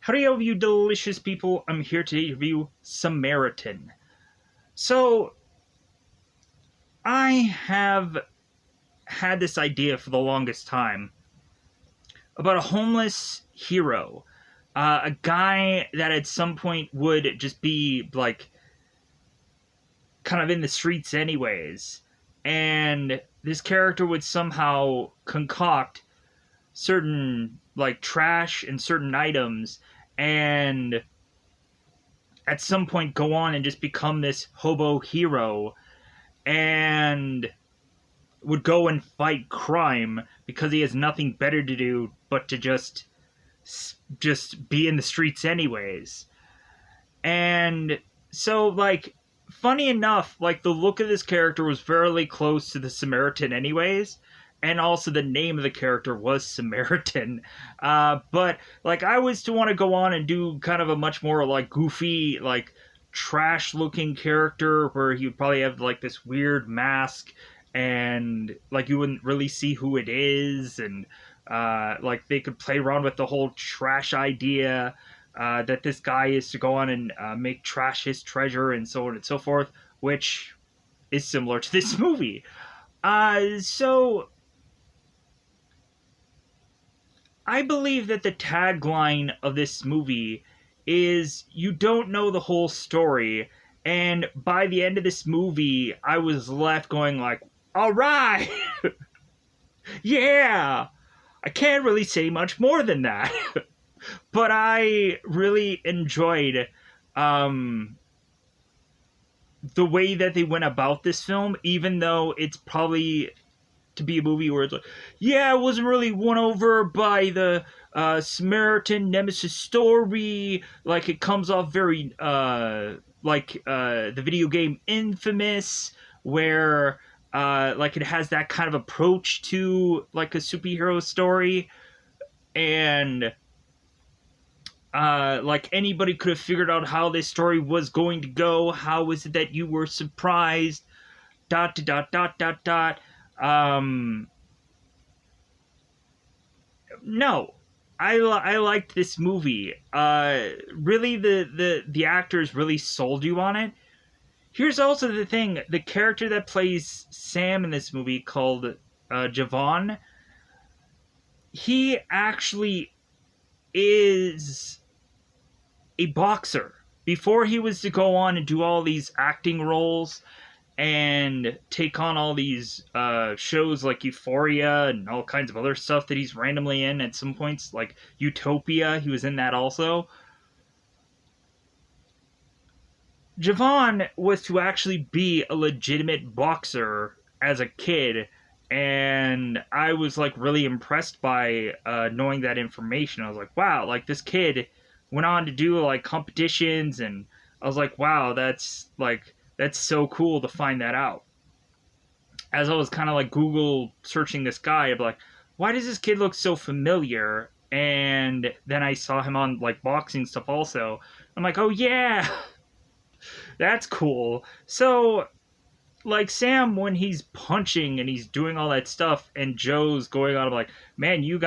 Howdy, all of you delicious people. I'm here to review Samaritan. So, I have had this idea for the longest time about a homeless hero. A guy that at some point would just be, like, kind of in the streets anyways. And this character would somehow concoct certain, like, trash and certain items and at some point go on and just become this hobo hero and would go and fight crime because he has nothing better to do but to just be in the streets anyways. And so, like, funny enough, like, the look of this character was fairly close to the Samaritan anyways, and also the name of the character was Samaritan. But, like, I was to want to go on and do kind of a much more, like, goofy, like, trash-looking character where he would probably have, like, this weird mask and, like, you wouldn't really see who it is, and, like, they could play around with the whole trash idea, that this guy is to go on and make trash his treasure and so on and so forth, which is similar to this movie. So I believe that the tagline of this movie is you don't know the whole story, and by the end of this movie, I was left going like, all right, yeah, I can't really say much more than that. But I really enjoyed the way that they went about this film, even though it's probably to be a movie where it's like, yeah, it wasn't really won over by the Samaritan Nemesis story. Like, it comes off very like the video game Infamous, where like it has that kind of approach to like a superhero story, and like anybody could have figured out how this story was going to go. How is it that you were surprised? Dot dot dot dot dot. No, I liked this movie. Really, the actors really sold you on it. Here's also the thing: the character that plays Sam in this movie, called Javon, he actually is a boxer. Before he was to go on and do all these acting roles and take on all these shows like Euphoria and all kinds of other stuff that he's randomly in at some points, like Utopia, he was in that also. Javon was to actually be a legitimate boxer as a kid, and I was like really impressed by knowing that information. I was like, wow, like this kid went on to do like competitions, and I was like, wow, that's so cool to find that out. As I was kind of like Google searching this guy, I'm like, why does this kid look so familiar? And then I saw him on like boxing stuff also. I'm like, oh yeah, that's cool. So, like, Sam, when he's punching and he's doing all that stuff, and Joe's going on like, man, you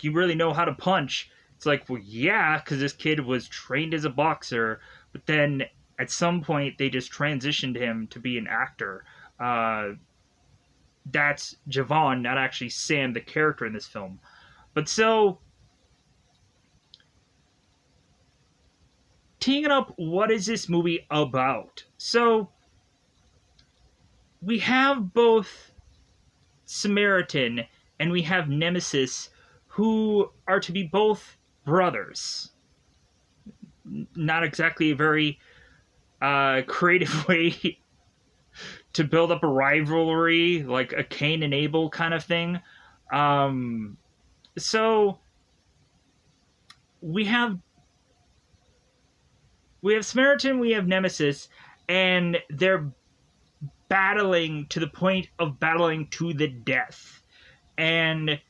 really know how to punch. It's like, well, yeah, because this kid was trained as a boxer, but then at some point they just transitioned him to be an actor. That's Javon, not actually Sam, the character in this film. But so, teeing it up, what is this movie about? So, we have both Samaritan and we have Nemesis, who are to be both brothers. Not exactly a very creative way to build up a rivalry, like a Cain and Abel kind of thing. So we have Samaritan, we have Nemesis, and they're battling to the point of battling to the death. And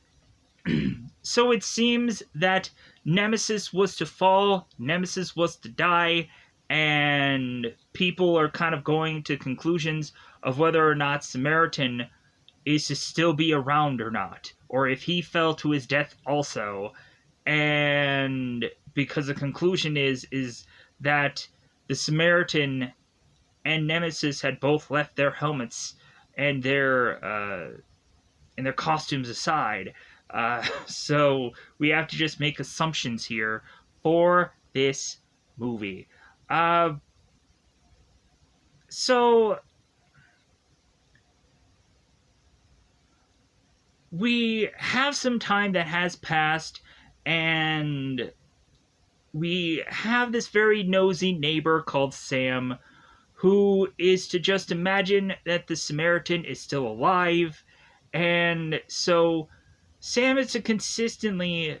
so it seems that Nemesis was to fall, Nemesis was to die, and people are kind of going to conclusions of whether or not Samaritan is to still be around or not, or if he fell to his death also. and because the conclusion is that the Samaritan and Nemesis had both left their helmets and their costumes aside. So we have to just make assumptions here for this movie. So we have some time that has passed, and we have this very nosy neighbor called Sam who is to just imagine that the Samaritan is still alive. And so Sam is to consistently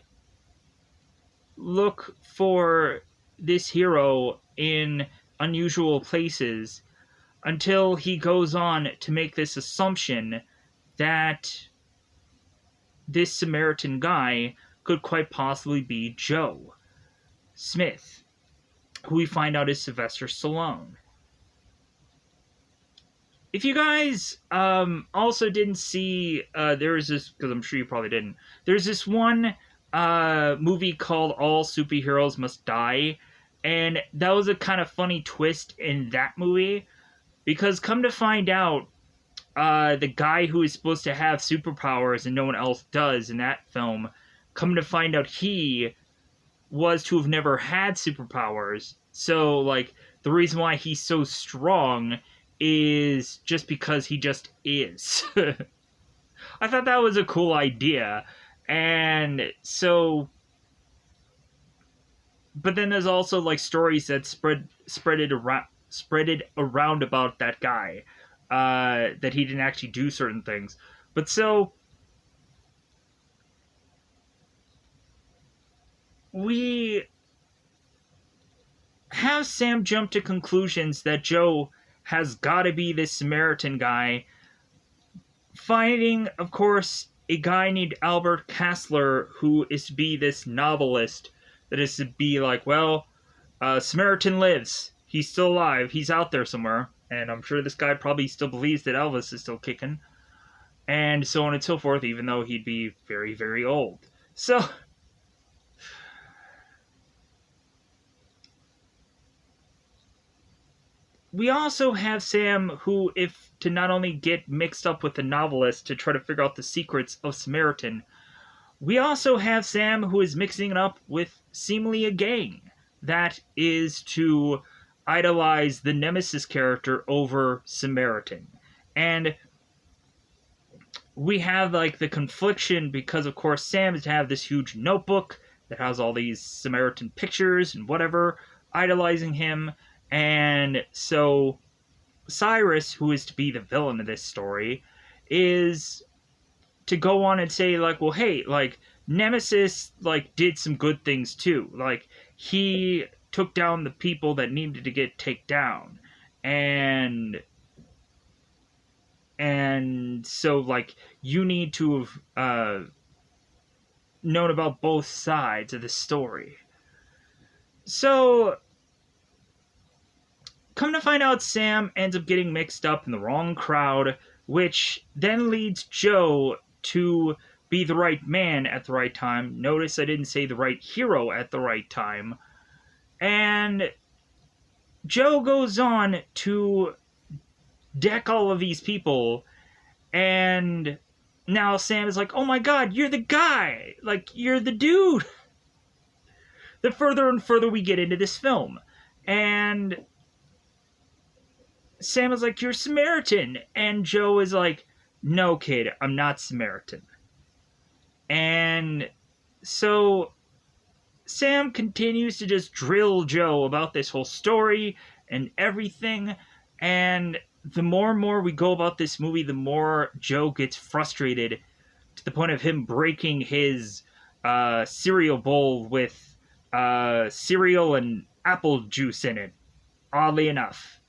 look for this hero in unusual places until he goes on to make this assumption that this Samaritan guy could quite possibly be Joe Smith, who we find out is Sylvester Stallone. If you guys also didn't see, there is this, because I'm sure you probably didn't, there's this one movie called All Superheroes Must Die, and that was a kind of funny twist in that movie, because come to find out, the guy who is supposed to have superpowers and no one else does in that film, come to find out he was to have never had superpowers. So, like, the reason why he's so strong is just because he just is. I thought that was a cool idea. And so, but then there's also like stories that spread it around about that guy, that he didn't actually do certain things. But so we have Sam jump to conclusions that Joe has got to be this Samaritan guy, finding, of course, a guy named Albert Kassler, who is to be this novelist, that is to be like, well, Samaritan lives. He's still alive. He's out there somewhere. And I'm sure this guy probably still believes that Elvis is still kicking. And so on and so forth, even though he'd be very, very old. So we also have Sam, who, if to not only get mixed up with the novelist to try to figure out the secrets of Samaritan, we also have Sam, who is mixing it up with seemingly a gang that is to idolize the Nemesis character over Samaritan. And we have, like, the confliction because, of course, Sam is to have this huge notebook that has all these Samaritan pictures and whatever, idolizing him. And so Cyrus, who is to be the villain of this story, is to go on and say, like, well, hey, like, Nemesis, like, did some good things too. Like, he took down the people that needed to get taken down. And so, like, you need to have known about both sides of the story. So come to find out, Sam ends up getting mixed up in the wrong crowd, which then leads Joe to be the right man at the right time. Notice I didn't say the right hero at the right time. And Joe goes on to deck all of these people, and now Sam is like, oh my god, you're the guy! Like, you're the dude! The further and further we get into this film. And Sam is like, you're Samaritan. And Joe is like, no, kid, I'm not Samaritan. And so Sam continues to just drill Joe about this whole story and everything. And the more and more we go about this movie, the more Joe gets frustrated to the point of him breaking his cereal bowl with cereal and apple juice in it, oddly enough.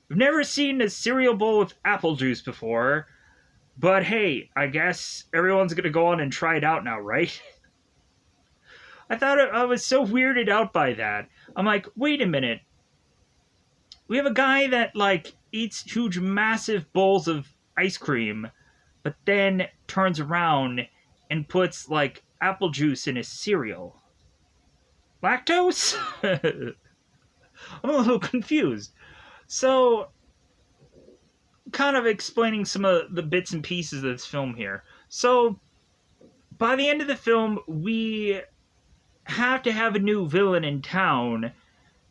I've never seen a cereal bowl with apple juice before, but hey, I guess everyone's gonna go on and try it out now, right? I was so weirded out by that. I'm like, wait a minute. We have a guy that, like, eats huge, massive bowls of ice cream, but then turns around and puts, like, apple juice in his cereal. Lactose? I'm a little confused. So, kind of explaining some of the bits and pieces of this film here. So, by the end of the film, we have to have a new villain in town,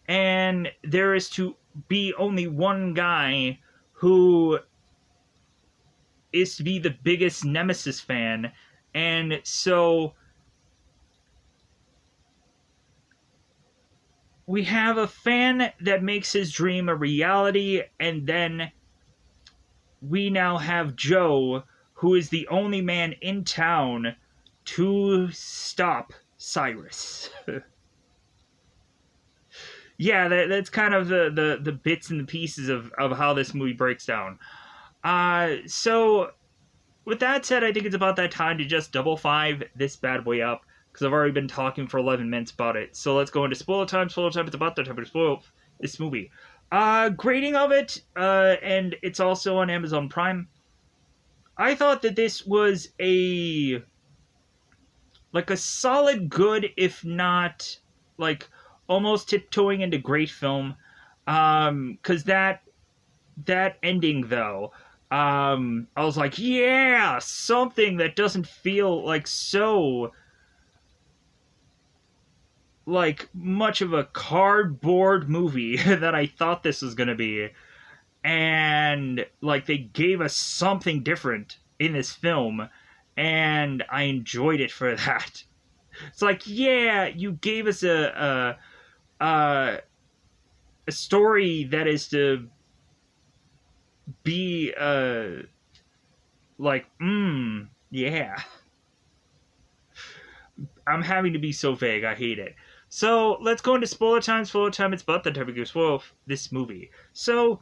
and there is to be only one guy who is to be the biggest Nemesis fan, and so we have a fan that makes his dream a reality, and then we now have Joe, who is the only man in town to stop Cyrus. Yeah, that's kind of the bits and the pieces of how this movie breaks down. So with that said, I think it's about that time to just double five this bad boy up, because I've already been talking for 11 minutes about it. So let's go into spoiler time. Spoiler time. It's about that time to spoil this movie. Grading of it, and it's also on Amazon Prime. I thought that this was a solid good, if not like almost tiptoeing into great film. Because that ending though, I was like, yeah, something that doesn't feel like so like much of a cardboard movie that I thought this was gonna be. And like they gave us something different in this film, and I enjoyed it for that. It's like, yeah, you gave us a story that is to be like, yeah. I'm having to be so vague. I hate it. So let's go into spoiler time. Spoiler time. It's about the time to spoil this movie. So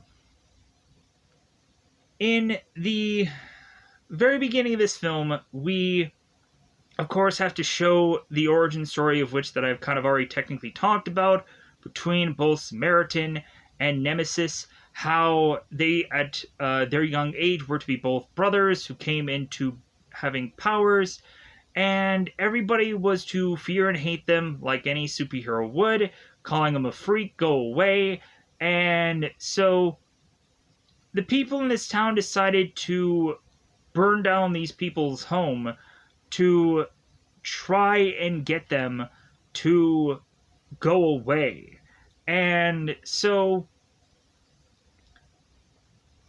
in the very beginning of this film, we of course have to show the origin story of which that I've kind of already technically talked about, between both Samaritan and Nemesis, how they at their young age were to be both brothers who came into having powers, and everybody was to fear and hate them like any superhero would, calling them a freak, go away. And so the people in this town decided to burn down these people's home to try and get them to go away. And so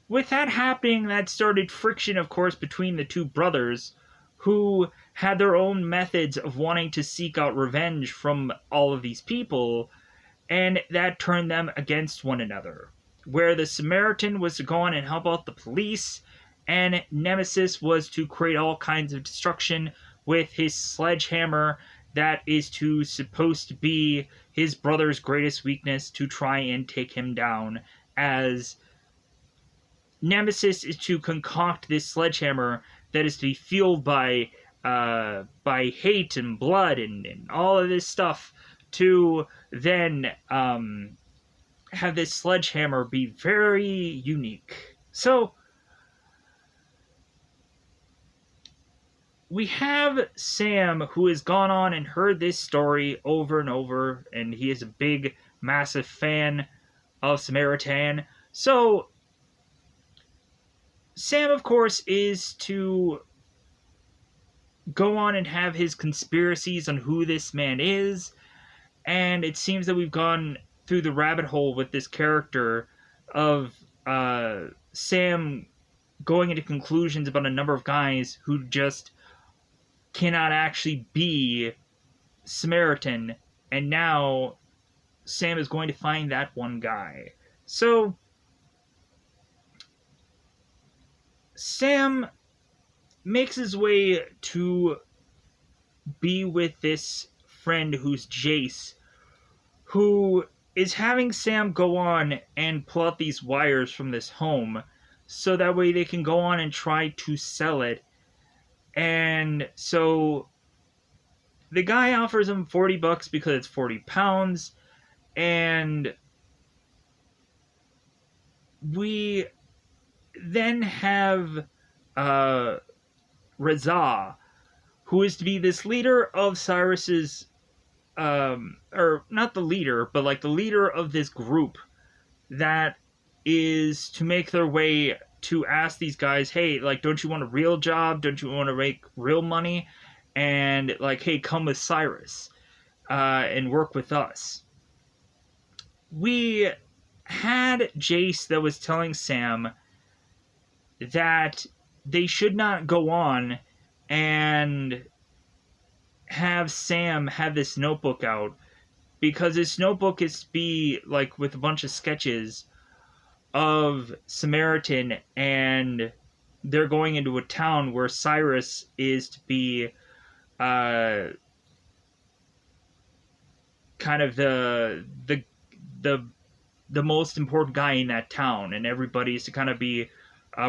with that happening, that started friction, of course, between the two brothers, who had their own methods of wanting to seek out revenge from all of these people, and that turned them against one another. Where the Samaritan was to go on and help out the police, and Nemesis was to create all kinds of destruction with his sledgehammer that is supposed to be his brother's greatest weakness, to try and take him down, as Nemesis is to concoct this sledgehammer that is to be fueled by hate and blood and all of this stuff, to then have this sledgehammer be very unique. So we have Sam, who has gone on and heard this story over and over, and he is a big, massive fan of Samaritan. So Sam, of course, is to go on and have his conspiracies on who this man is, and it seems that we've gone through the rabbit hole with this character of Sam going into conclusions about a number of guys who just cannot actually be Samaritan, and now Sam is going to find that one guy. So Sam makes his way to be with this friend who's Jace, who is having Sam go on and pull out these wires from this home, so that way they can go on and try to sell it. And so the guy offers him $40 because it's 40 pounds, and we then have Reza, who is to be this leader of Cyrus's or not the leader, but like the leader of this group that is to make their way to ask these guys, hey, like, don't you want a real job? Don't you want to make real money? And like, hey, come with Cyrus and work with us. We had Jace that was telling Sam that they should not go on and have Sam have this notebook out, because this notebook is to be like with a bunch of sketches of Samaritan, and they're going into a town where Cyrus is to be kind of the most important guy in that town, and everybody is to kind of be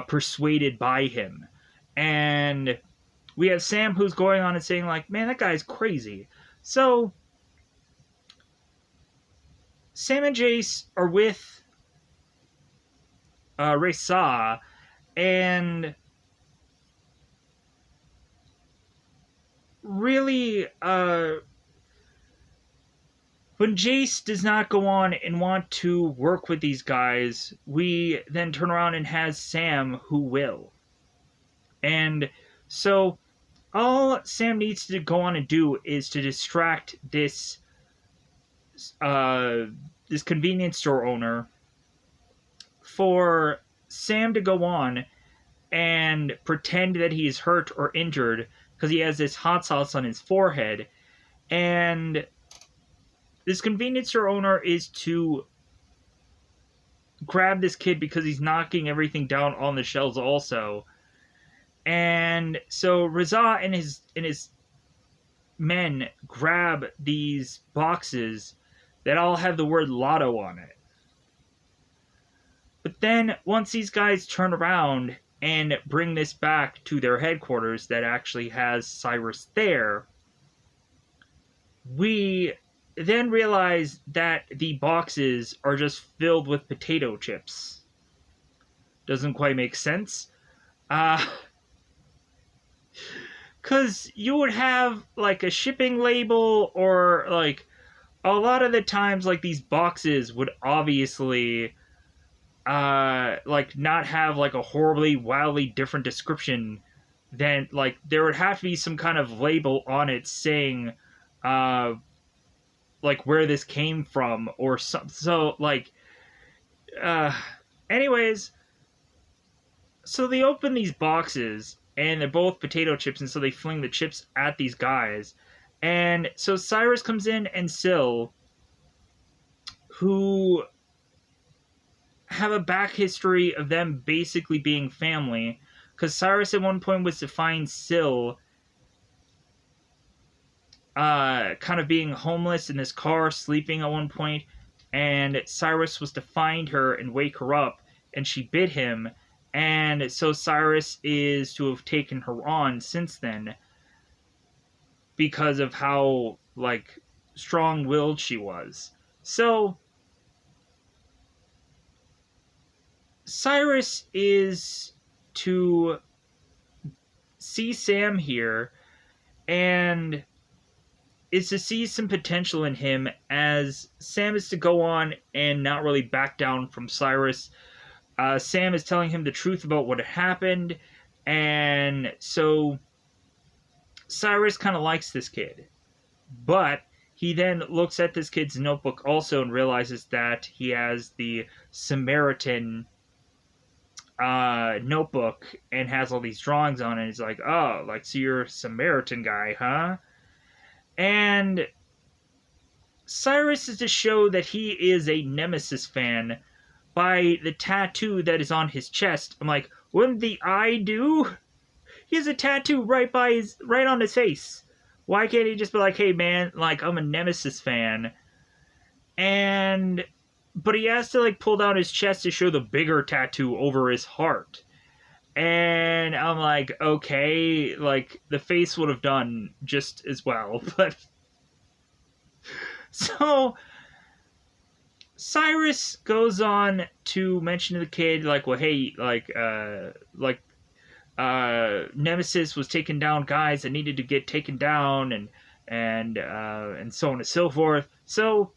persuaded by him. And we have Sam who's going on and saying like, man, that guy's crazy. So Sam and Jace are with Reza, and really, when Jace does not go on and want to work with these guys, we then turn around and has Sam who will. And so all Sam needs to go on and do is to distract this this convenience store owner for Sam to go on and pretend that he is hurt or injured because he has this hot sauce on his forehead. And this convenience store owner is to grab this kid because he's knocking everything down on the shelves also. And so Reza and his men grab these boxes that all have the word lotto on it. But then once these guys turn around and bring this back to their headquarters that actually has Cyrus there, we then realize that the boxes are just filled with potato chips. Doesn't quite make sense. Because you would have like a shipping label, or like a lot of the times like these boxes would obviously like not have like a horribly wildly different description. Then like there would have to be some kind of label on it saying like where this came from or something. So like anyways, so they open these boxes and they're both potato chips, and so they fling the chips at these guys. And so Cyrus comes in and Syl, who have a back history of them basically being family, because Cyrus at one point was to find Syl kind of being homeless in this car, sleeping at one point, and Cyrus was to find her and wake her up, and she bit him. And so Cyrus is to have taken her on since then because of how, like, strong-willed she was. So Cyrus is to see Sam here, and is to see some potential in him, as Sam is to go on and not really back down from Cyrus. Sam is telling him the truth about what had happened, and so Cyrus kind of likes this kid. But he then looks at this kid's notebook also and realizes that he has the Samaritan notebook and has all these drawings on it. He's like, oh, like, so you're a Samaritan guy, huh? And Cyrus is to show that he is a Nemesis fan by the tattoo that is on his chest. I'm like, wouldn't the eye do? He has a tattoo right on his face. Why can't he just be like, hey man, like, I'm a Nemesis fan? But he has to like pull down his chest to show the bigger tattoo over his heart. And I'm like, okay, like, the face would have done just as well, but so Cyrus goes on to mention to the kid, like, well, hey, Nemesis was taking down guys that needed to get taken down, and so on and so forth. So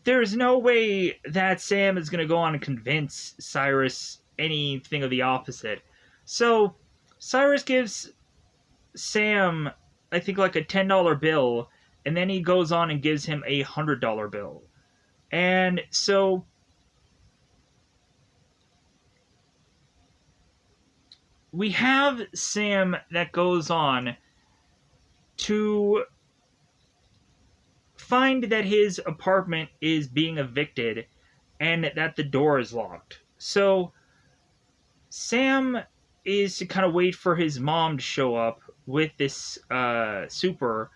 there's no way that Sam is going to go on and convince Cyrus anything of the opposite. So Cyrus gives Sam, I think, like a $10 bill, and then he goes on and gives him a $100 bill. And so we have Sam that goes on to find that his apartment is being evicted and that the door is locked. So Sam is to kind of wait for his mom to show up with this super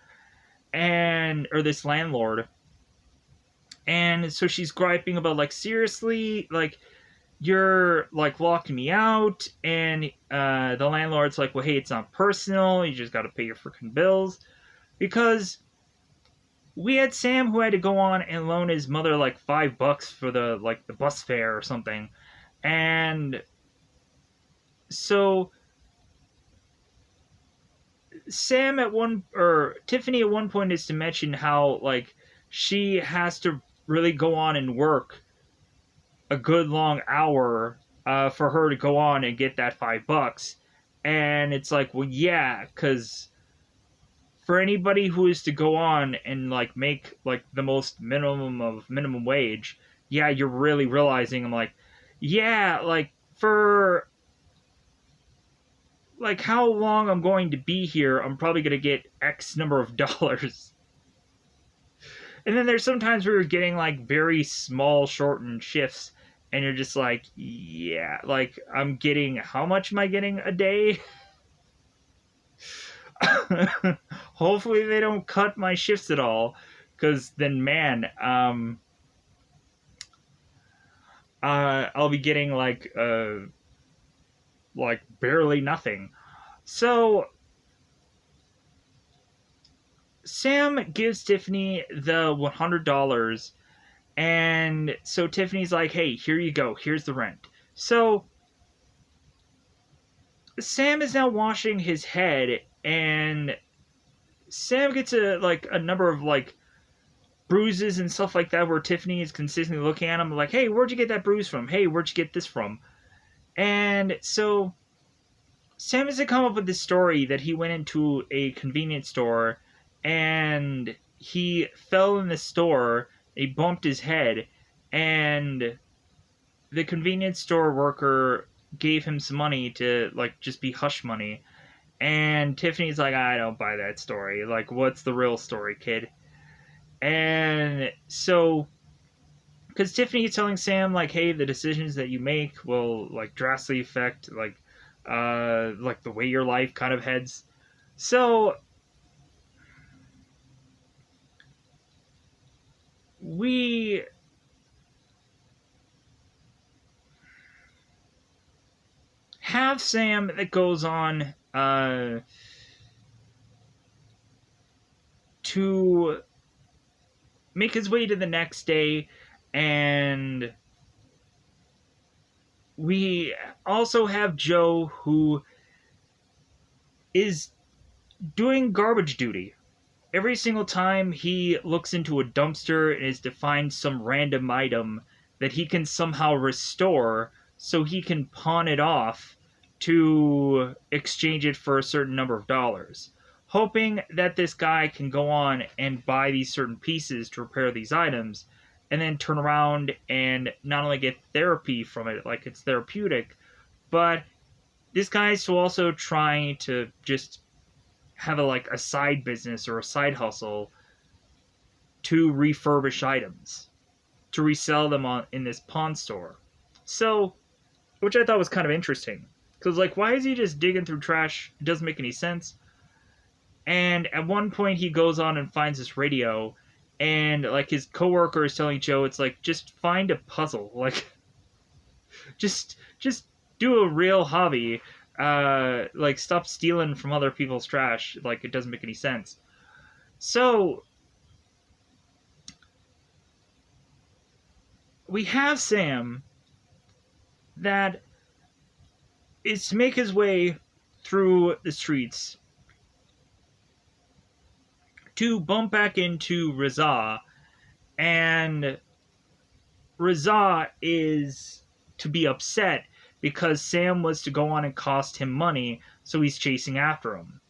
and or this landlord. And so she's griping about, like, seriously, like, you're like locking me out. And the landlord's like, well, hey, it's not personal, you just got to pay your freaking bills. Because we had Sam who had to go on and loan his mother like $5 for the bus fare or something. And so Sam Tiffany at one point is to mention how, like, she has to really go on and work a good long hour for her to go on and get that $5. And it's like, well, yeah, because for anybody who is to go on and like make like the most minimum of minimum wage, yeah, you're really realizing, I'm like, yeah, like, for like how long I'm going to be here, I'm probably going to get X number of dollars. And then there's sometimes where you're getting like very small shortened shifts and you're just like, yeah, like, I'm getting, how much am I getting a day? Hopefully they don't cut my shifts at all, because then, man, I'll be getting like barely nothing. So Sam gives Tiffany the $100, and so Tiffany's like, hey, here you go, here's the rent. So Sam is now washing his head, and Sam gets a number of like bruises and stuff like that, where Tiffany is consistently looking at him like, hey, where'd you get that bruise from? Hey, where'd you get this from? And so Sam has to come up with this story that he went into a convenience store and he fell in the store, he bumped his head, and the convenience store worker gave him some money to like just be hush money. And Tiffany's like, I don't buy that story. Like, what's the real story, kid? And so, because Tiffany is telling Sam, like, hey, the decisions that you make will like drastically affect like the way your life kind of heads. So we have Sam that goes on to make his way to the next day, and we also have Joe, who is doing garbage duty. Every single time he looks into a dumpster and is to find some random item that he can somehow restore so he can pawn it off to exchange it for a certain number of dollars, hoping that this guy can go on and buy these certain pieces to repair these items, and then turn around and not only get therapy from it, like it's therapeutic, but this guy's also trying to just have a side business or a side hustle to refurbish items, to resell them in this pawn store. So, which I thought was kind of interesting, because like, why is he just digging through trash? It doesn't make any sense. And at one point he goes on and finds this radio, and like his coworker is telling Joe, it's like, just find a puzzle, like just do a real hobby. Like, stop stealing from other people's trash. Like, it doesn't make any sense. So we have Sam that is to make his way through the streets, to bump back into Reza, and Reza is to be upset because Sam was to go on and cost him money, so he's chasing after him.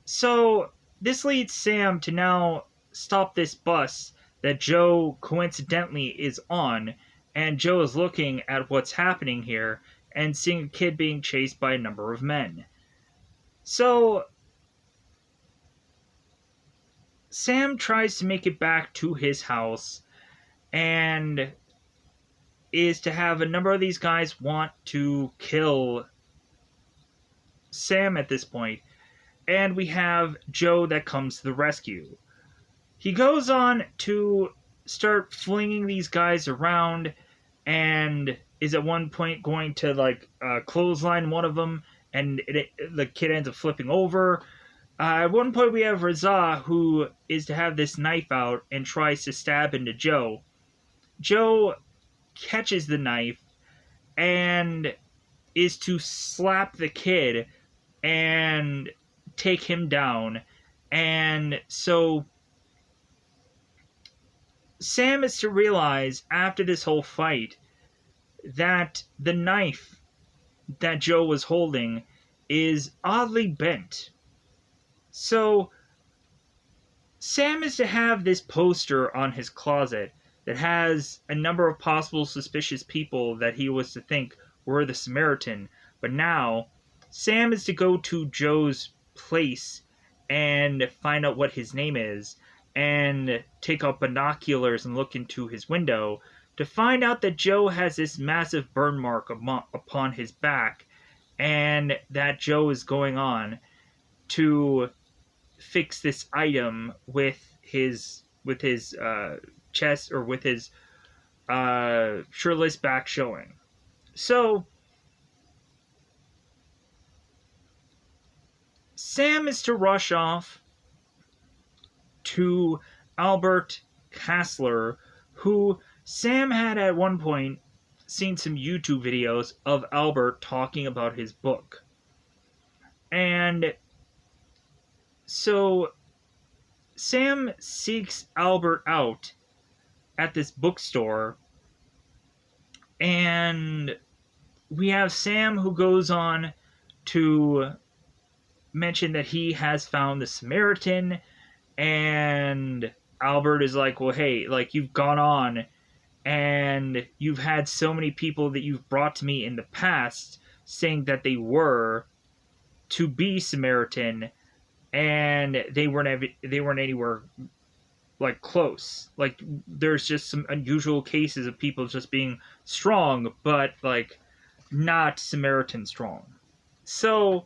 So this leads Sam to now stop this bus that Joe coincidentally is on, and Joe is looking at what's happening here and seeing a kid being chased by a number of men. So Sam tries to make it back to his house and is to have a number of these guys want to kill Sam at this point, and we have Joe that comes to the rescue. He goes on to start flinging these guys around and is at one point going to clothesline one of them, and the kid ends up flipping over. At one point we have Reza, who is to have this knife out and tries to stab into Joe. Joe catches the knife and is to slap the kid and take him down. And so Sam is to realize after this whole fight that the knife that Joe was holding is oddly bent. So Sam is to have this poster on his closet that has a number of possible suspicious people that he was to think were the Samaritan. But now, Sam is to go to Joe's place and find out what his name is, and take out binoculars and look into his window to find out that Joe has this massive burn mark upon his back, and that Joe is going on to fix this item with his chest, or with his shirtless back showing. So Sam is to rush off to Albert Kassler, who Sam had at one point seen some YouTube videos of Albert talking about his book. And so Sam seeks Albert out at this bookstore, and we have Sam who goes on to mention that he has found the Samaritan, and Albert is like, well, hey, you've gone on and you've had so many people that you've brought to me in the past saying that they were to be Samaritan, and they weren't anywhere close. There's just some unusual cases of people just being strong, but not Samaritan strong. So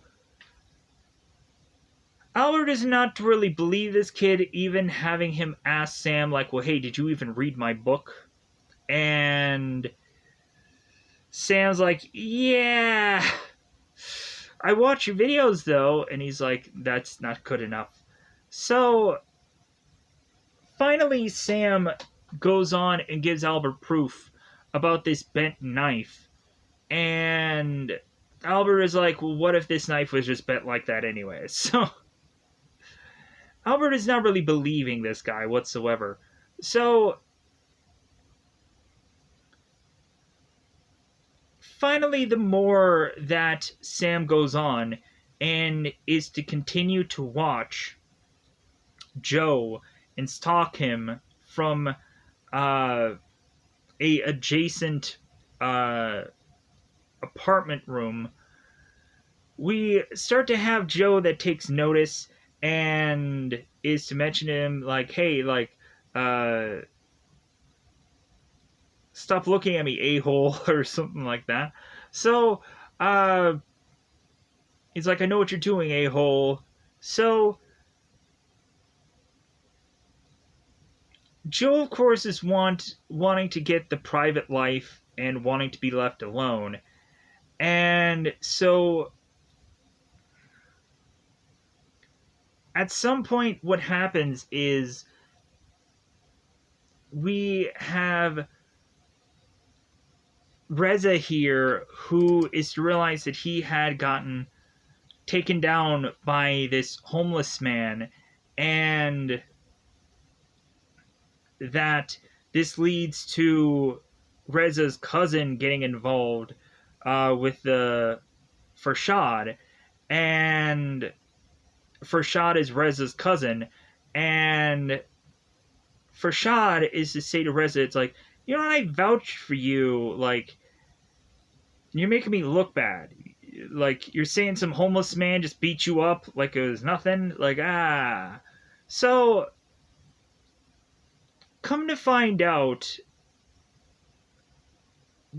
Albert is not to really believe this kid, even having him ask Sam well, hey, did you even read my book? And Sam's like, yeah, I watch your videos though. And he's like, that's not good enough. So finally Sam goes on and gives Albert proof about this bent knife. And Albert is like, well, what if this knife was just bent like that anyway? So Albert is not really believing this guy whatsoever. So finally, the more that Sam goes on and is to continue to watch Joe and stalk him from a adjacent apartment room, we start to have Joe that takes notice and is to mention to him hey, stop looking at me, a-hole, or something like that. So he's like, I know what you're doing, a-hole. So Joe, of course, is wanting to get the private life and wanting to be left alone. And so at some point, what happens is we have Reza here, who is to realize that he had gotten taken down by this homeless man, and that this leads to Reza's cousin getting involved with the Farshad, and Farshad is Reza's cousin, and Farshad is to say to Reza, it's like, you know, I vouch for you, like, you're making me look bad. Like, you're saying some homeless man just beat you up like it was nothing. Like, ah. So, come to find out,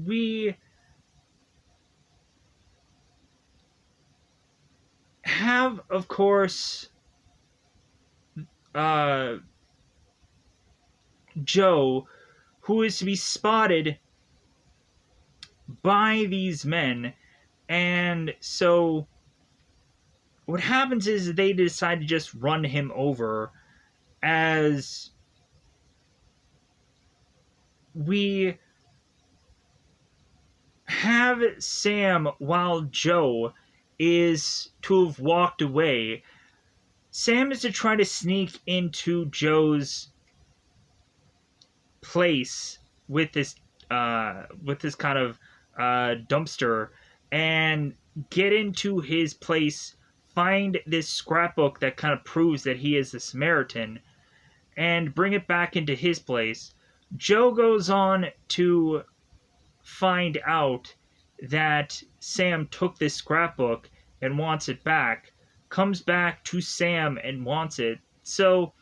we have, of course, uh, Joe, who is to be spotted by these men. And so, what happens is they decide to just run him over as we have Sam, while Joe is to have walked away. Sam is to try to sneak into Joe's place with this kind of dumpster and get into his place, find this scrapbook that kind of proves that he is the Samaritan, and bring it back into his place. Joe goes on to find out that Sam took this scrapbook and wants it back, comes back to Sam and wants it. So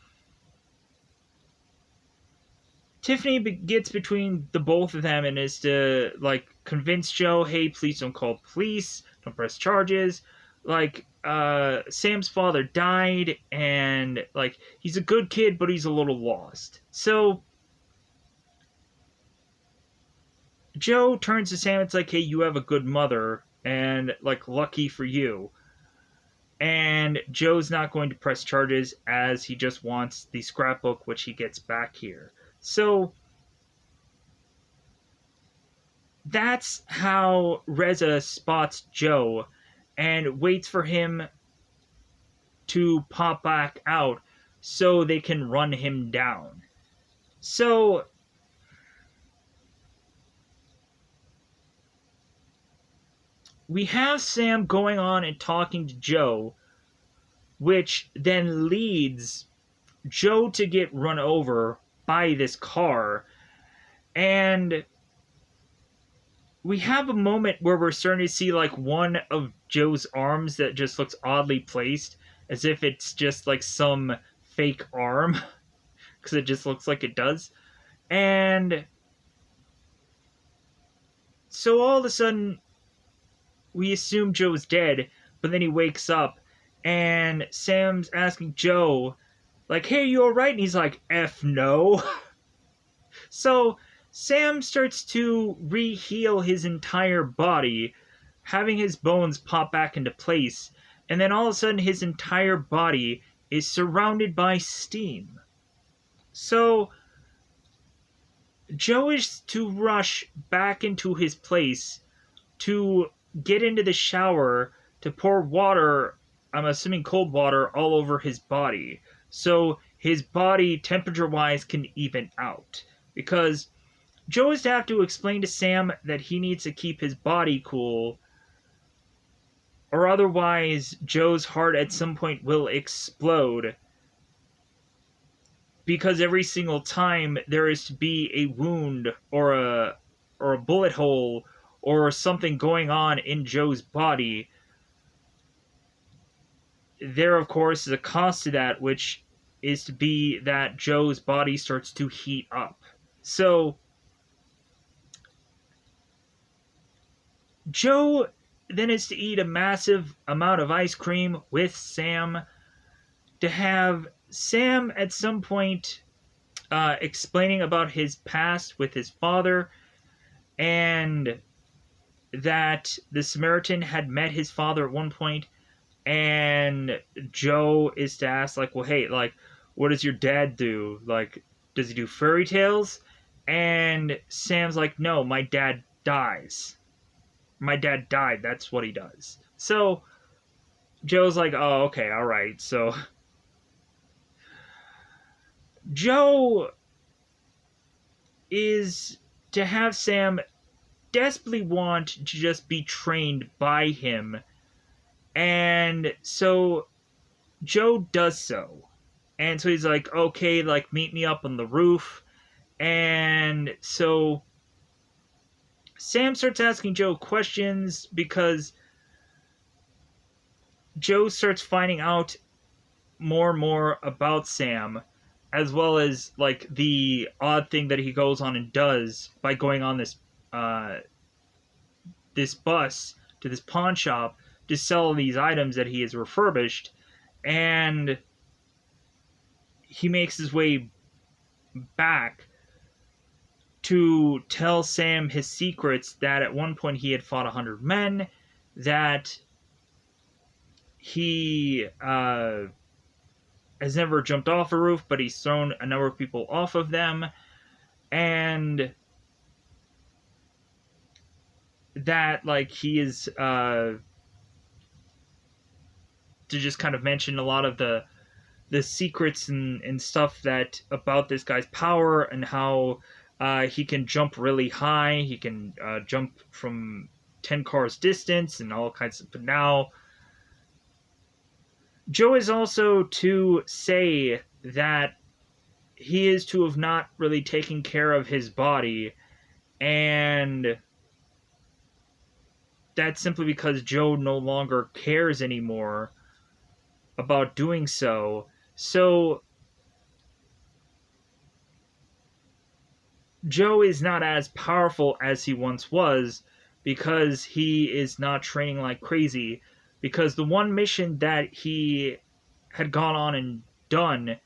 Tiffany gets between the both of them and is to like convince Joe, hey, please don't call police, don't press charges. Like, Sam's father died, and like he's a good kid, but he's a little lost. So Joe turns to Sam. It's like, hey, you have a good mother, and like, lucky for you. And Joe's not going to press charges as he just wants the scrapbook, which he gets back here. So that's how Reza spots Joe and waits for him to pop back out so they can run him down. So we have Sam going on and talking to Joe, which then leads Joe to get run over by this car. And we have a moment where we're starting to see like one of Joe's arms that just looks oddly placed, as if it's just like some fake arm, because it just looks like it does. And so all of a sudden, we assume Joe's dead, but then he wakes up, and Sam's asking Joe, like, hey, you alright? And he's like, F no. So Sam starts to re-heal his entire body, having his bones pop back into place, and then all of a sudden his entire body is surrounded by steam. So Joe is to rush back into his place to get into the shower to pour water, I'm assuming cold water, all over his body. So his body, temperature-wise, can even out. Because Joe is to have to explain to Sam that he needs to keep his body cool, or otherwise Joe's heart at some point will explode. Because every single time there is to be a wound or a bullet hole or something going on in Joe's body, there of course is a cost to that, which is to be that Joe's body starts to heat up. So Joe then is to eat a massive amount of ice cream with Sam, to have Sam at some point explaining about his past with his father, and that the Samaritan had met his father at one point, and Joe is to ask, like, well, hey, like, what does your dad do? Like, does he do fairy tales? And Sam's like, no, my dad dies. My dad died, that's what he does. So Joe's like, oh, okay, alright. So Joe is to have Sam desperately want to just be trained by him. And so Joe does so. And so he's like, okay, like, meet me up on the roof. And so Sam starts asking Joe questions because Joe starts finding out more and more about Sam, as well as like the odd thing that he goes on and does by going on uh, this bus to this pawn shop to sell these items that he has refurbished, and he makes his way back to tell Sam his secrets, that at one point he had fought 100 men, that he has never jumped off a roof, but he's thrown a number of people off of them, and that like he is to just kind of mention a lot of the secrets and stuff that about this guy's power, and how he can jump really high, he can jump from 10 cars distance and all kinds of. But now Joe is also to say that he is to have not really taken care of his body, and that's simply because Joe no longer cares anymore about doing so. So Joe is not as powerful as he once was because he is not training like crazy. Because the one mission that he had gone on and done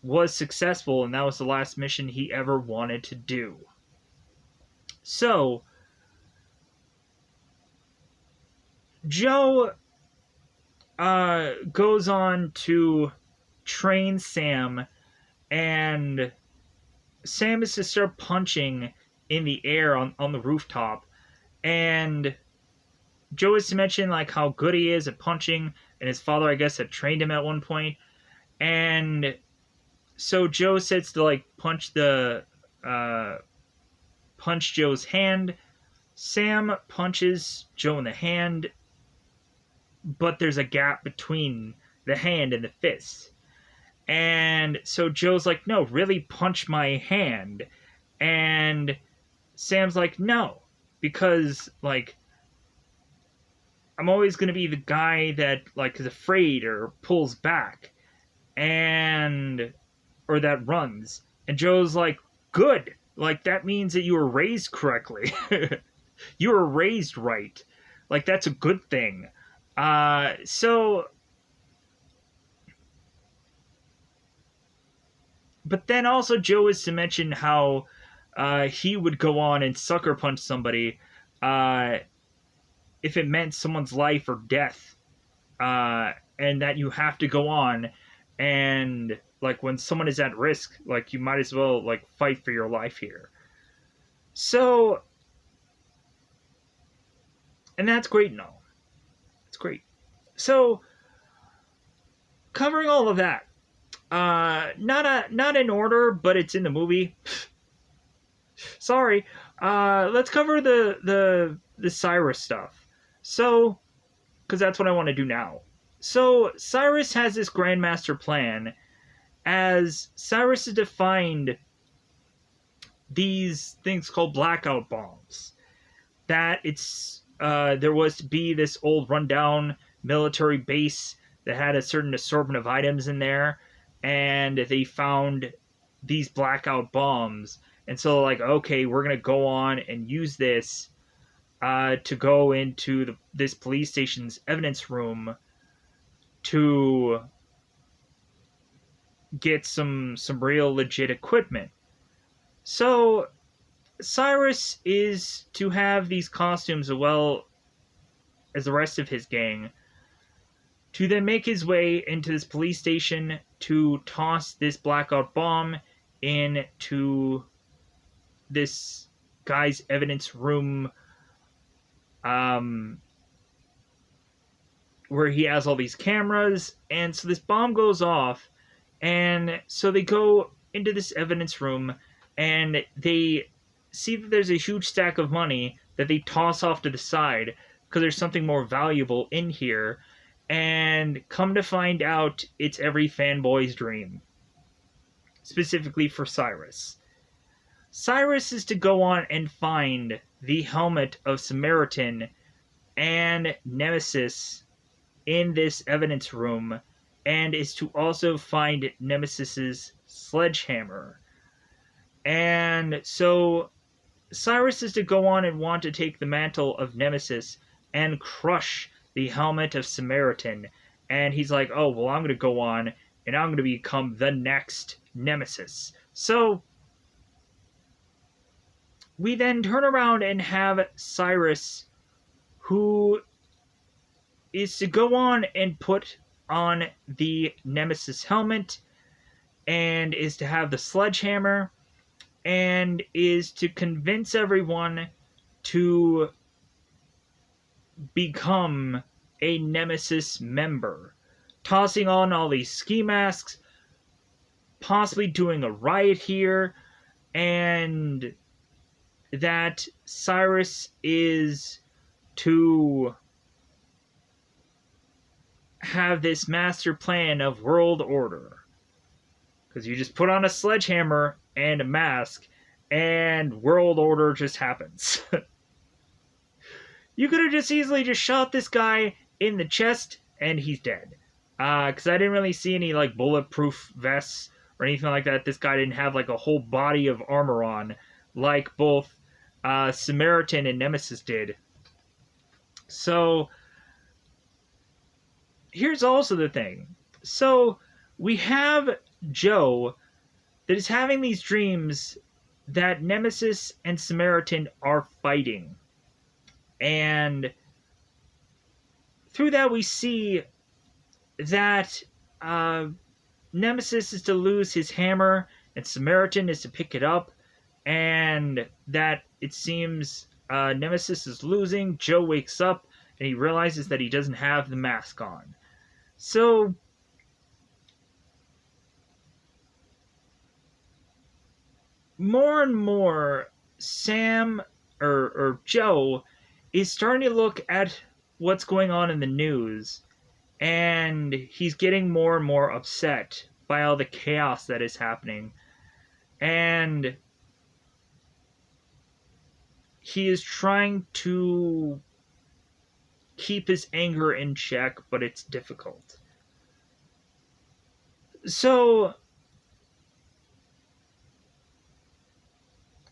was successful, and that was the last mission he ever wanted to do. So Joe goes on to train Sam, and Sam is to start punching in the air on the rooftop, and Joe is to mention like how good he is at punching, and his father, I guess, had trained him at one point. And so Joe sits to like punch Joe's hand. Sam punches Joe in the hand, but there's a gap between the hand and the fist. And so Joe's like, no, really punch my hand. And Sam's like, no, because like I'm always going to be the guy that like is afraid or pulls back, and or that runs. And Joe's like, good, like that means that you were raised correctly. You were raised right, like that's a good thing. So but then also Joe is to mention how he would go on and sucker punch somebody if it meant someone's life or death, and that you have to go on, and like when someone is at risk, like you might as well like fight for your life here. So, and that's great and all. It's great. So, covering all of that, not in order, but it's in the movie. Sorry. Let's cover the Cyrus stuff. So, because that's what I want to do now. So, Cyrus has this Grandmaster plan, as Cyrus has defined these things called blackout bombs. That it's there was to be this old rundown military base that had a certain assortment of items in there, and they found these blackout bombs. And so, like, okay, we're gonna go on and use this to go into this police station's evidence room to get some real legit equipment. So Cyrus is to have these costumes as well as the rest of his gang, to then make his way into this police station to toss this blackout bomb into this guy's evidence room, where he has all these cameras. And so this bomb goes off, And so they go into this evidence room and they see that there's a huge stack of money that they toss off to the side because there's something more valuable in here. And come to find out, it's every fanboy's dream, specifically for Cyrus. Cyrus is to go on and find the helmet of Samaritan and Nemesis in this evidence room, and is to also find Nemesis's sledgehammer. And so Cyrus is to go on and want to take the mantle of Nemesis and crush the helmet of Samaritan. And he's like, oh, well, I'm going to go on and I'm going to become the next Nemesis. So we then turn around and have Cyrus, who is to go on and put on the Nemesis helmet and is to have the sledgehammer and is to convince everyone to become a Nemesis member, tossing on all these ski masks, possibly doing a riot here, and that Cyrus is to have this master plan of world order. Because you just put on a sledgehammer and a mask, and world order just happens. You could have just easily just shot this guy in the chest, and he's dead. Because I didn't really see any, like, bulletproof vests or anything like that. This guy didn't have, like, a whole body of armor on, like both Samaritan and Nemesis did. So, here's also the thing. So, we have Joe that is having these dreams that Nemesis and Samaritan are fighting. And through that we see that Nemesis is to lose his hammer and Samaritan is to pick it up, and that it seems Nemesis is losing. Joe wakes up and he realizes that he doesn't have the mask on. So more and more, Sam or Joe is starting to look at what's going on in the news, and he's getting more and more upset by all the chaos that is happening. And he is trying to keep his anger in check, but it's difficult. So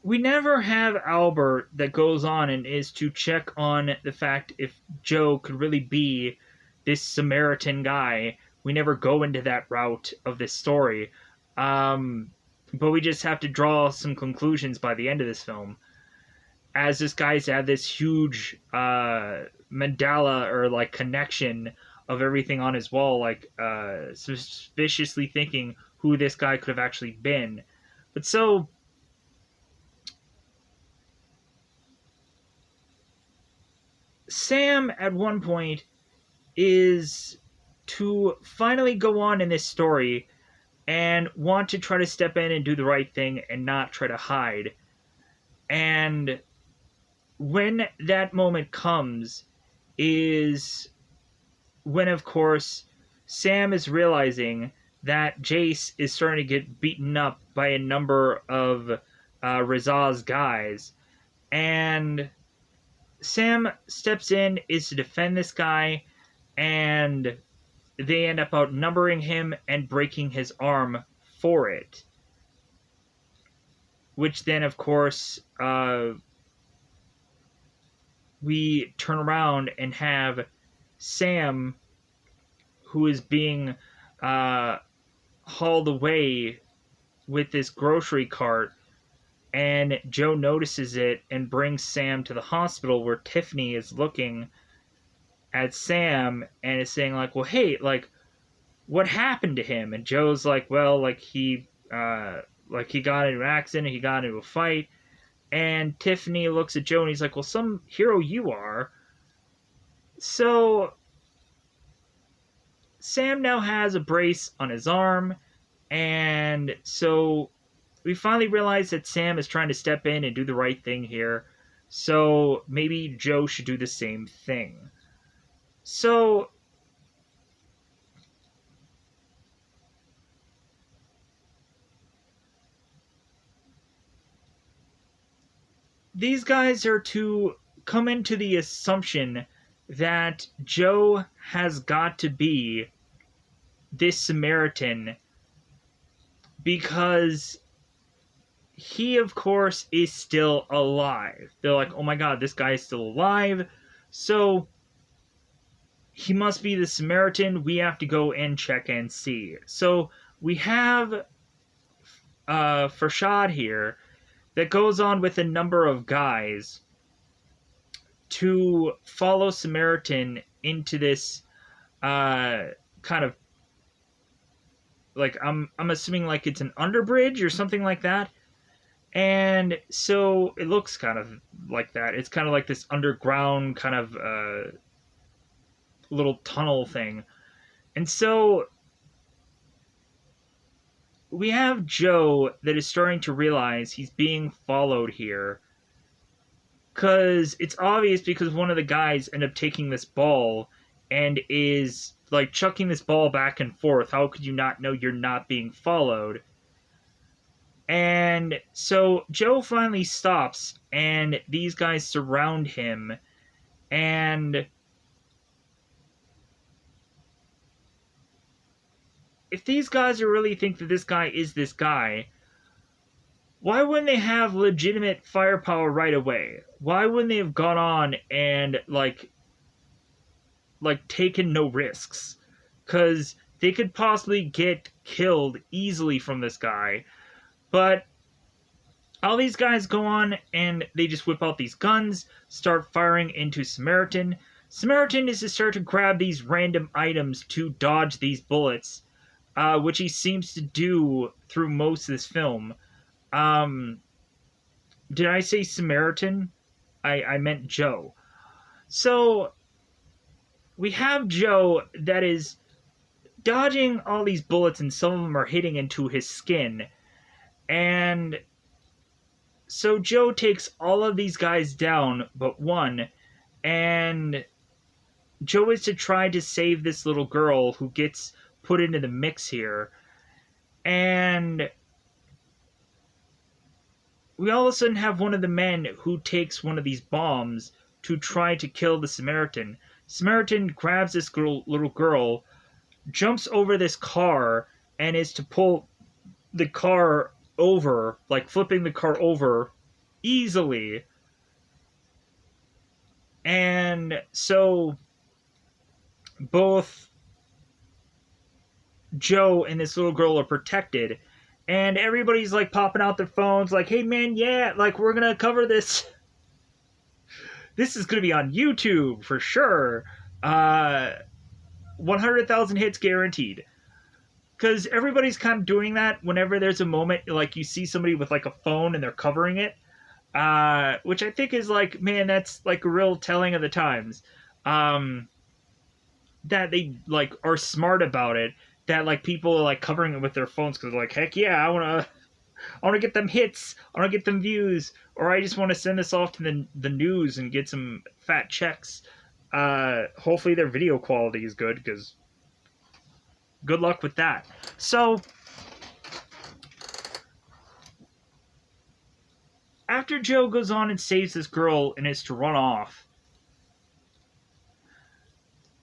we never have Albert that goes on and is to check on the fact if Joe could really be this Samaritan guy. We never go into that route of this story. But we just have to draw some conclusions by the end of this film. As this guy's had this huge mandala or like connection of everything on his wall, like suspiciously thinking who this guy could have actually been. But so Sam, at one point, is to finally go on in this story and want to try to step in and do the right thing and not try to hide. And when that moment comes is when, of course, Sam is realizing that Jace is starting to get beaten up by a number of Razah's guys. And Sam steps in, is to defend this guy, and they end up outnumbering him and breaking his arm for it. Which then, of course, we turn around and have Sam, who is being hauled away with this grocery cart, and Joe notices it and brings Sam to the hospital, where Tiffany is looking at Sam and is saying, like, well, hey, like, what happened to him? And Joe's like, well, he got into an accident, he got into a fight. And Tiffany looks at Joe and he's like, well, some hero you are. So Sam now has a brace on his arm, And so we finally realize that Sam is trying to step in and do the right thing here. So maybe Joe should do the same thing. So these guys are to come into the assumption that Joe has got to be this Samaritan because he, of course, is still alive. They're like, oh my god, this guy is still alive. So he must be the Samaritan. We have to go and check and see. So we have Farshad here that goes on with a number of guys to follow Samaritan into this kind of like I'm assuming like it's an underbridge or something like that. And so it looks kind of like that. It's kind of like this underground kind of little tunnel thing. And so we have Joe that is starting to realize he's being followed here. Because it's obvious because one of the guys end up taking this ball and is like chucking this ball back and forth. How could you not know you're not being followed? And so Joe finally stops and these guys surround him. And if these guys really think that this guy is this guy, why wouldn't they have legitimate firepower right away? Why wouldn't they have gone on and taken no risks? Because they could possibly get killed easily from this guy. But all these guys go on and they just whip out these guns, start firing into Samaritan. Samaritan is to start to grab these random items to dodge these bullets, which he seems to do through most of this film. Um, did I say Samaritan? I meant Joe. So we have Joe that is dodging all these bullets, and some of them are hitting into his skin. And so Joe takes all of these guys down but one, and Joe is to try to save this little girl who gets put into the mix here. And we all of a sudden have one of the men who takes one of these bombs to try to kill the Samaritan. Samaritan grabs this little girl, jumps over this car, and is to pull the car over, like flipping the car over easily. And so both Joe and this little girl are protected. And everybody's like popping out their phones, like, hey man, yeah, like we're gonna cover this. This is gonna be on YouTube for sure. 100,000 hits guaranteed. Because everybody's kind of doing that whenever there's a moment, like you see somebody with like a phone and they're covering it. Which I think is like, man, that's like a real telling of the times. That they like are smart about it. That like people are like covering it with their phones because like, heck yeah, I wanna get them hits, I wanna get them views, or I just want to send this off to the news and get some fat checks. Hopefully their video quality is good because good luck with that. So after Joe goes on and saves this girl and is to run off,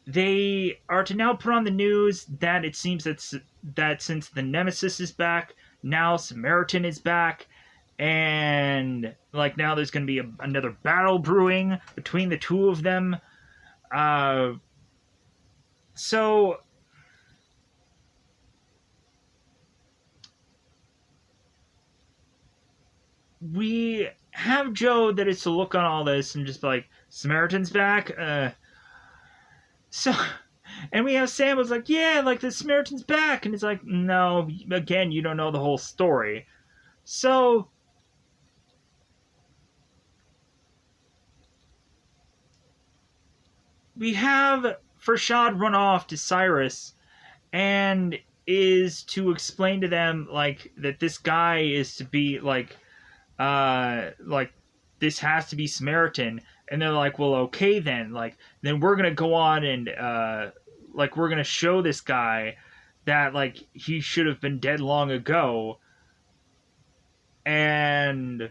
they are to now put on the news that it seems that since the Nemesis is back, now Samaritan is back, and like now there's going to be another battle brewing between the two of them. So we have Joe that is to look on all this and just be like, Samaritan's back? So, and we have Sam was like, yeah, like the Samaritan's back. And it's like, no, again, you don't know the whole story. So, we have Farshad run off to Cyrus, and is to explain to them like that this guy is to be like this has to be Samaritan, and they're like, well, okay then, like then we're gonna go on and like we're gonna show this guy that like he should have been dead long ago, and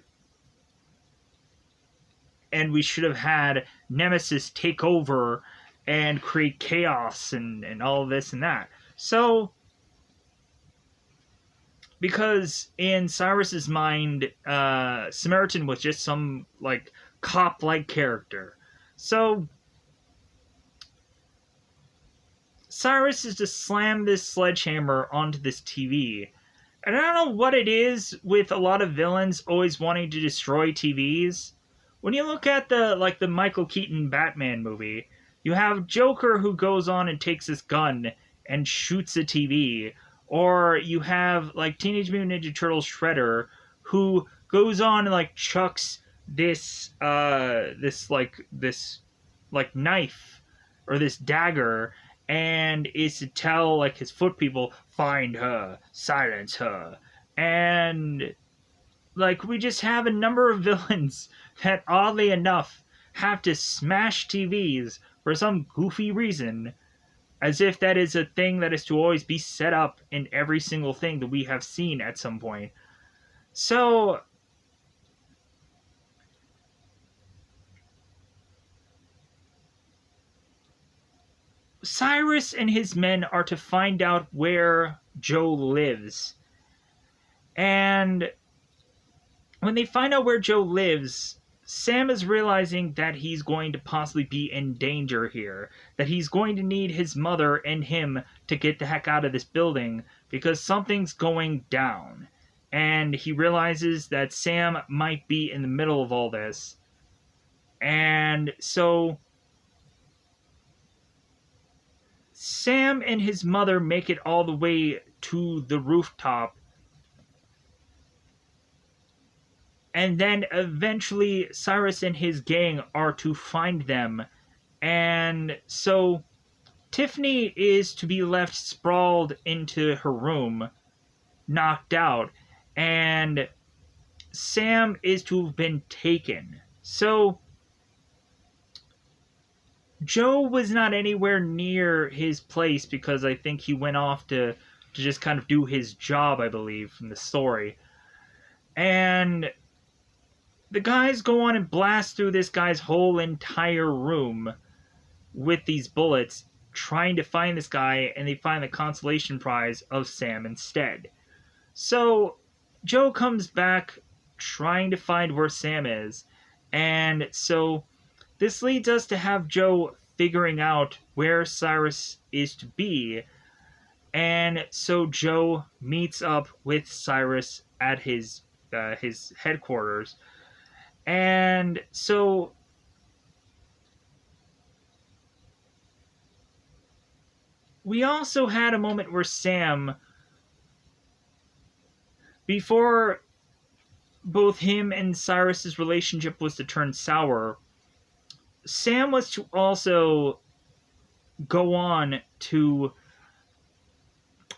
we should have had Nemesis take over and create chaos and all this and that. So because in Cyrus's mind, Samaritan was just some like cop-like character. So Cyrus is to slam this sledgehammer onto this TV. And I don't know what it is with a lot of villains always wanting to destroy TVs. When you look at the Michael Keaton Batman movie, you have Joker who goes on and takes his gun and shoots a TV, or you have like Teenage Mutant Ninja Turtles Shredder who goes on and like chucks this like knife or this dagger, and is to tell like his foot people, find her, silence her. And like we just have a number of villains that oddly enough have to smash TVs for some goofy reason, as if that is a thing that is to always be set up in every single thing that we have seen at some point. So Cyrus and his men are to find out where Joe lives. And when they find out where Joe lives, Sam is realizing that he's going to possibly be in danger here. That he's going to need his mother and him to get the heck out of this building because something's going down. And he realizes that Sam might be in the middle of all this. And so Sam and his mother make it all the way to the rooftop. And then eventually Cyrus and his gang are to find them. And so Tiffany is to be left sprawled into her room, knocked out. And Sam is to have been taken. So Joe was not anywhere near his place because I think he went off to just kind of do his job, I believe, from the story. And the guys go on and blast through this guy's whole entire room with these bullets, trying to find this guy, and they find the consolation prize of Sam instead. So Joe comes back trying to find where Sam is, and so this leads us to have Joe figuring out where Cyrus is to be, and so Joe meets up with Cyrus at his headquarters. And so we also had a moment where Sam, before both him and Cyrus's relationship was to turn sour, Sam was to also go on to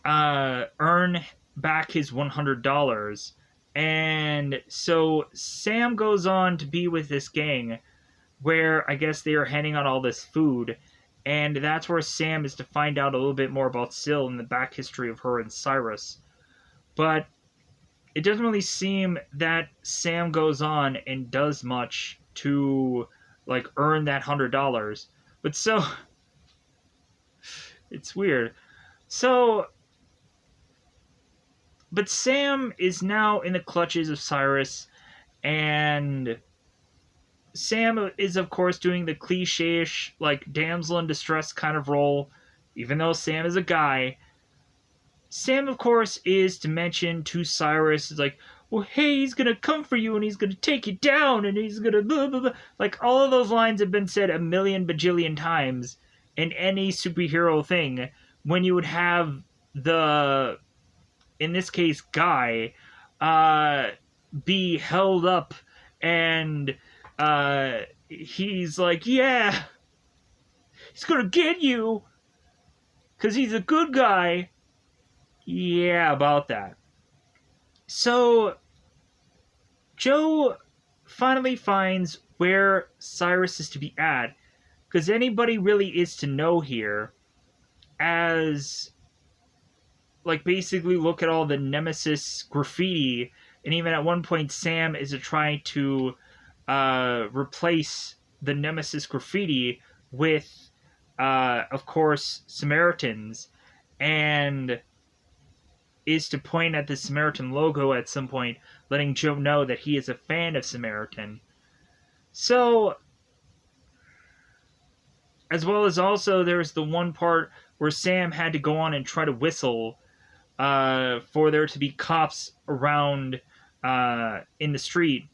earn back his $100. And so Sam goes on to be with this gang where I guess they are handing out all this food. And that's where Sam is to find out a little bit more about Syl and the back history of her and Cyrus. But it doesn't really seem that Sam goes on and does much to like earn that $100. But so it's weird. So but Sam is now in the clutches of Cyrus, and Sam is of course doing the cliche-ish like damsel in distress kind of role, even though Sam is a guy. Sam of course is to mention to Cyrus, is like, well, hey, he's gonna come for you and he's gonna take you down and he's gonna blah blah blah. Like all of those lines have been said a million bajillion times in any superhero thing when you would have the, in this case, guy, be held up and he's like, yeah, he's gonna get you because he's a good guy. Yeah, about that. So Joe finally finds where Cyrus is to be at, because anybody really is to know here, as like basically look at all the Nemesis graffiti, and even at one point Sam is trying to replace the Nemesis graffiti with, of course, Samaritans, and is to point at the Samaritan logo at some point, letting Joe know that he is a fan of Samaritan. So, as well as also, there's the one part where Sam had to go on and try to whistle for there to be cops around in the street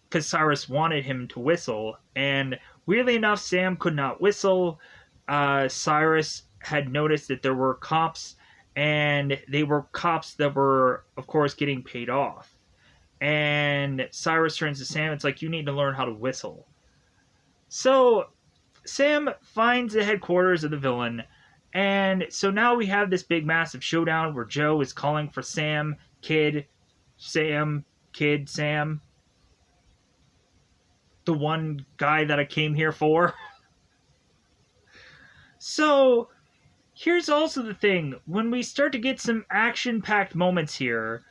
because Cyrus wanted him to whistle. And weirdly enough, Sam could not whistle. Cyrus had noticed that there were cops, and they were cops that were, of course, getting paid off. And Cyrus turns to Sam. It's like, you need to learn how to whistle. So Sam finds the headquarters of the villain. And so now we have this big, massive showdown where Joe is calling for Sam, Kid, Sam, Kid, Sam. The one guy that I came here for. So here's also the thing. When we start to get some action-packed moments here,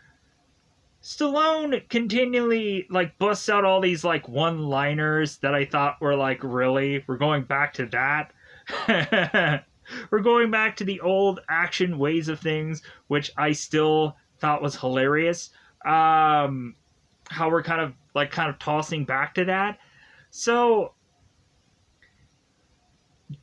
Stallone continually like busts out all these like one-liners that I thought were like, really? We're going back to that? We're going back to the old action ways of things, which I still thought was hilarious. How we're kind of tossing back to that. So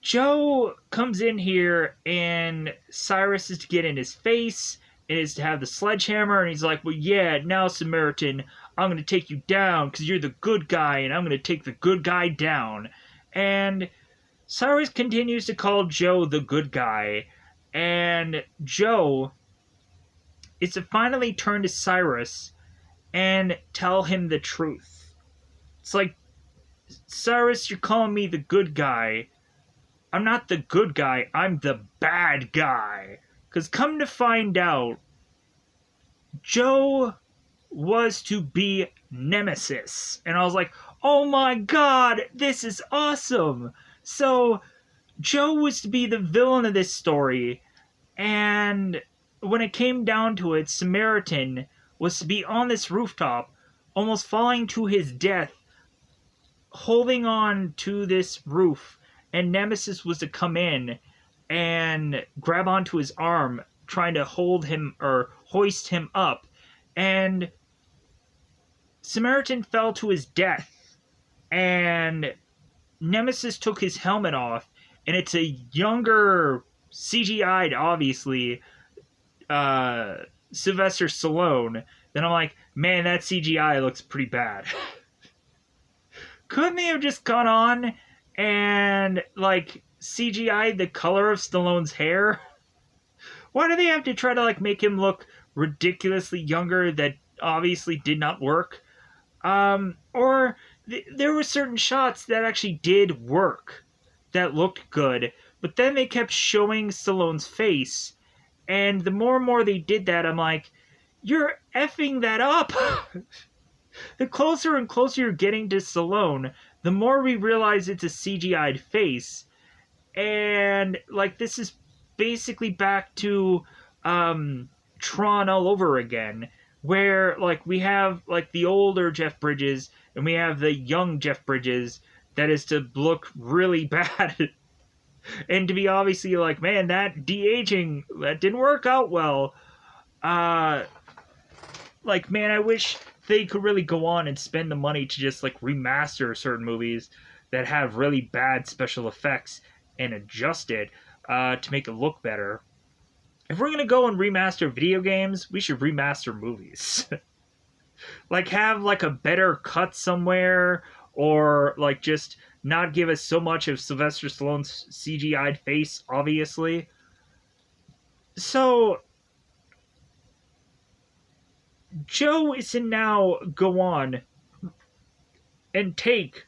Joe comes in here, and Cyrus is to get in his face, and is to have the sledgehammer, and he's like, well, yeah, now, Samaritan, I'm going to take you down, because you're the good guy, and I'm going to take the good guy down. And Cyrus continues to call Joe the good guy, and Joe is to finally turn to Cyrus and tell him the truth. It's like, Cyrus, you're calling me the good guy. I'm not the good guy, I'm the bad guy. Because come to find out, Joe was to be Nemesis. And I was like, oh my god, this is awesome. So, Joe was to be the villain of this story. And when it came down to it, Samaritan was to be on this rooftop, almost falling to his death, holding on to this roof, and Nemesis was to come in and grab onto his arm, trying to hold him or hoist him up, and Samaritan fell to his death, and Nemesis took his helmet off, and it's a younger, CGI'd, obviously, Sylvester Stallone. Then I'm like, man, that CGI looks pretty bad. Couldn't they have just gone on and, like, CGI the color of Stallone's hair? Why do they have to try to, like, make him look ridiculously younger that obviously did not work? Or there were certain shots that actually did work, that looked good, but then they kept showing Stallone's face, and the more and more they did that, I'm like, you're effing that up! The closer and closer you're getting to Stallone, the more we realize it's a CGI'd face. And, like, this is basically back to Tron all over again, where, like, we have, like, the older Jeff Bridges, and we have the young Jeff Bridges that is to look really bad. And to be obviously like, man, that de-aging, that didn't work out well. Like, man, I wish they could really go on and spend the money to just, like, remaster certain movies that have really bad special effects and adjust it to make it look better. If we're going to go and remaster video games, we should remaster movies. Like, have, like, a better cut somewhere, or, like, just not give us so much of Sylvester Stallone's CGI'd face, obviously. So Joe is to now go on and take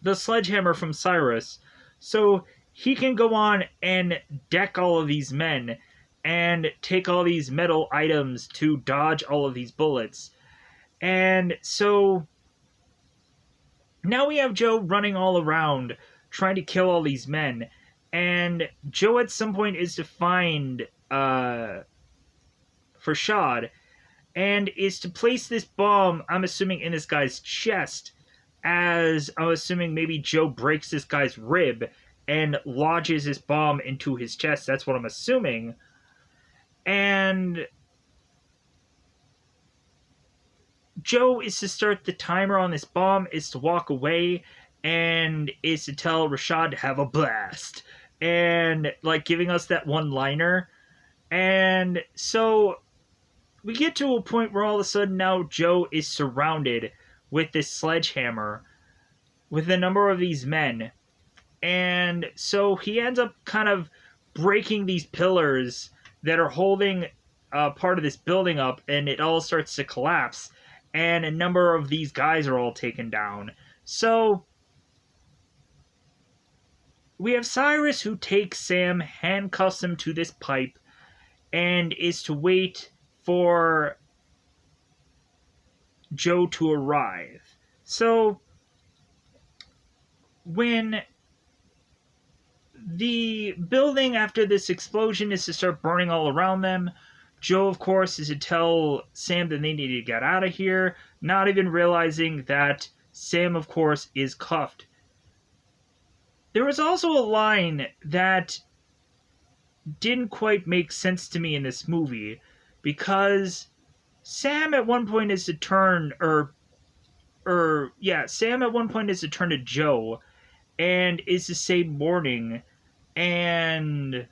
the sledgehammer from Cyrus so he can go on and deck all of these men and take all these metal items to dodge all of these bullets. And so now we have Joe running all around trying to kill all these men. And Joe at some point is to find Farshad and is to place this bomb, I'm assuming, in this guy's chest, as I'm assuming maybe Joe breaks this guy's rib and lodges this bomb into his chest. That's what I'm assuming. And Joe is to start the timer on this bomb, is to walk away, and is to tell Rashad to have a blast. And, like, giving us that one-liner. And so we get to a point where all of a sudden now Joe is surrounded with this sledgehammer with a number of these men. And so he ends up kind of breaking these pillars that are holding part of this building up, and it all starts to collapse. And a number of these guys are all taken down. So we have Cyrus, who takes Sam, handcuffs him to this pipe, and is to wait for Joe to arrive. So when the building after this explosion is to start burning all around them, Joe, of course, is to tell Sam that they need to get out of here, not even realizing that Sam, of course, is cuffed. There was also a line that didn't quite make sense to me in this movie, because Sam at one point is to turn, Sam at one point is to turn to Joe and is to say morning, and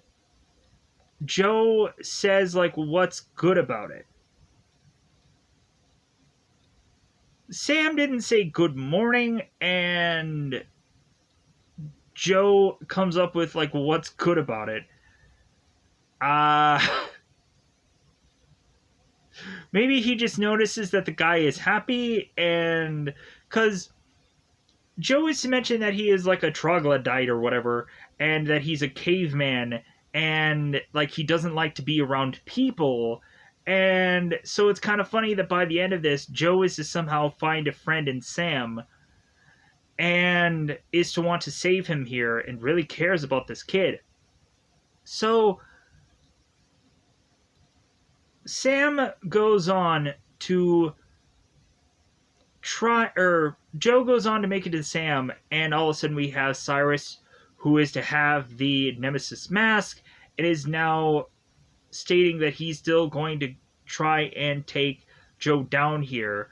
Joe says, like, what's good about it? Sam didn't say good morning, and Joe comes up with, like, what's good about it? Maybe he just notices that the guy is happy, and because Joe is to mention that he is like a troglodyte or whatever, and that he's a caveman, and like he doesn't like to be around people. And so it's kind of funny that by the end of this, Joe is to somehow find a friend in Sam, and is to want to save him here, and really cares about this kid. So Sam goes on to Joe goes on to make it to Sam, and all of a sudden we have Cyrus, who is to have the Nemesis mask. It is now stating that he's still going to try and take Joe down here.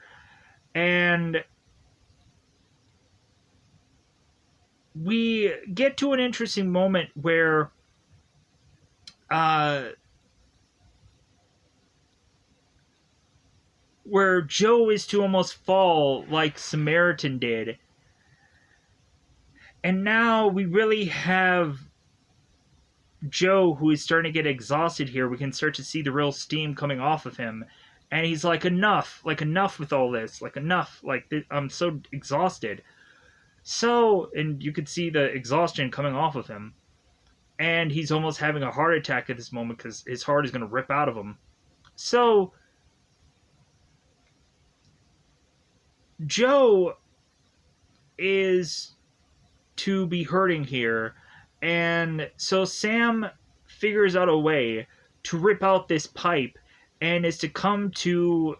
And we get to an interesting moment where Joe is to almost fall like Samaritan did. And now we really have Joe, who is starting to get exhausted here. We can start to see the real steam coming off of him. And he's like, enough with all this, like, enough, like, I'm so exhausted. So, and you could see the exhaustion coming off of him. And he's almost having a heart attack at this moment because his heart is going to rip out of him. So Joe is to be hurting here, and so Sam figures out a way to rip out this pipe and is to come to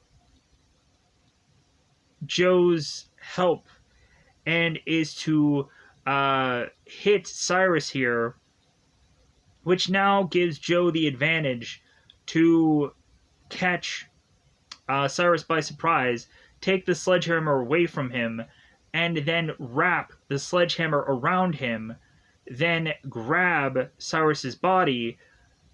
Joe's help, and is to hit Cyrus here, which now gives Joe the advantage to catch Cyrus by surprise, take the sledgehammer away from him, and then wrap the sledgehammer around him, then grab Cyrus's body,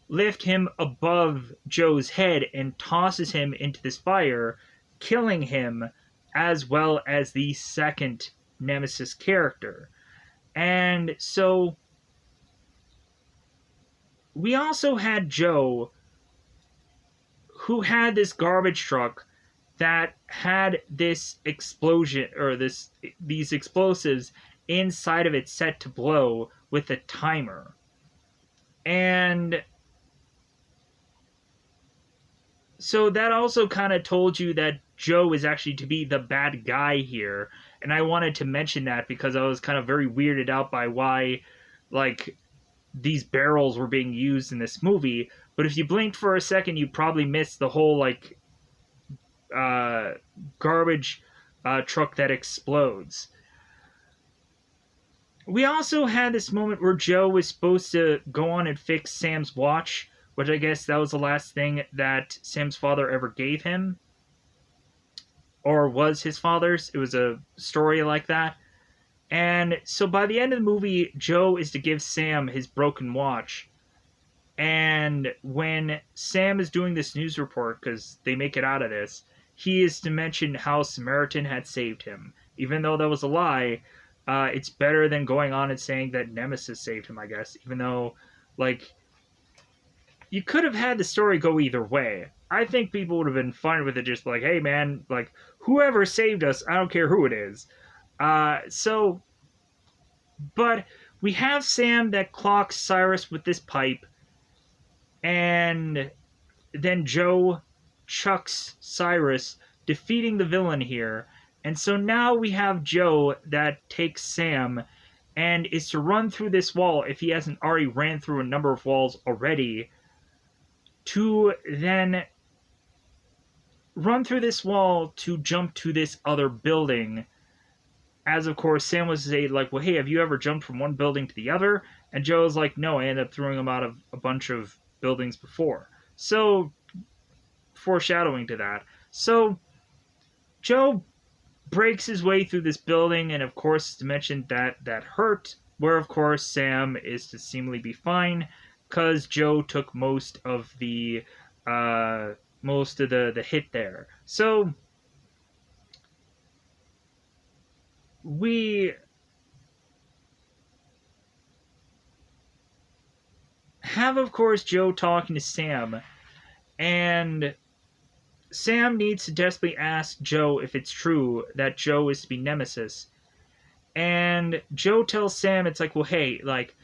lift him above Joe's head, and tosses him into this fire, killing him, as well as the second Nemesis character. And so we also had Joe, who had this garbage truck that had this explosion, or these explosives inside of it set to blow with a timer. And So that also kind of told you that Joe is actually to be the bad guy here. And I wanted to mention that because I was kind of very weirded out by why, like, these barrels were being used in this movie. But if you blinked for a second, you probably missed the whole, like, uh, garbage truck that explodes. We also had this moment where Joe was supposed to go on and fix Sam's watch, which I guess that was the last thing that Sam's father ever gave him, or was his father's. It was a story like that. And so by the end of the movie, Joe is to give Sam his broken watch. And when Sam is doing this news report, because they make it out of this, he is to mention how Samaritan had saved him. Even though that was a lie, it's better than going on and saying that Nemesis saved him, I guess. Even though, like, you could have had the story go either way. I think people would have been fine with it, just like, hey man, like, whoever saved us, I don't care who it is. So, but we have Sam that clocks Cyrus with this pipe, and then Joe chucks Cyrus, defeating the villain here. And so now we have Joe that takes Sam and is to run through this wall, if he hasn't already ran through a number of walls already, to then run through this wall to jump to this other building. As of course, Sam was to say, like, well, hey, have you ever jumped from one building to the other? And Joe's like, no, I ended up throwing him out of a bunch of buildings before. So, foreshadowing to that. So, Joe breaks his way through this building, and of course, to mention that hurt, where of course Sam is to seemingly be fine, because Joe took most of the hit there. So we have, of course, Joe talking to Sam, and Sam needs to desperately ask Joe if it's true that Joe is to be Nemesis. And Joe tells Sam, it's like, well, hey, like,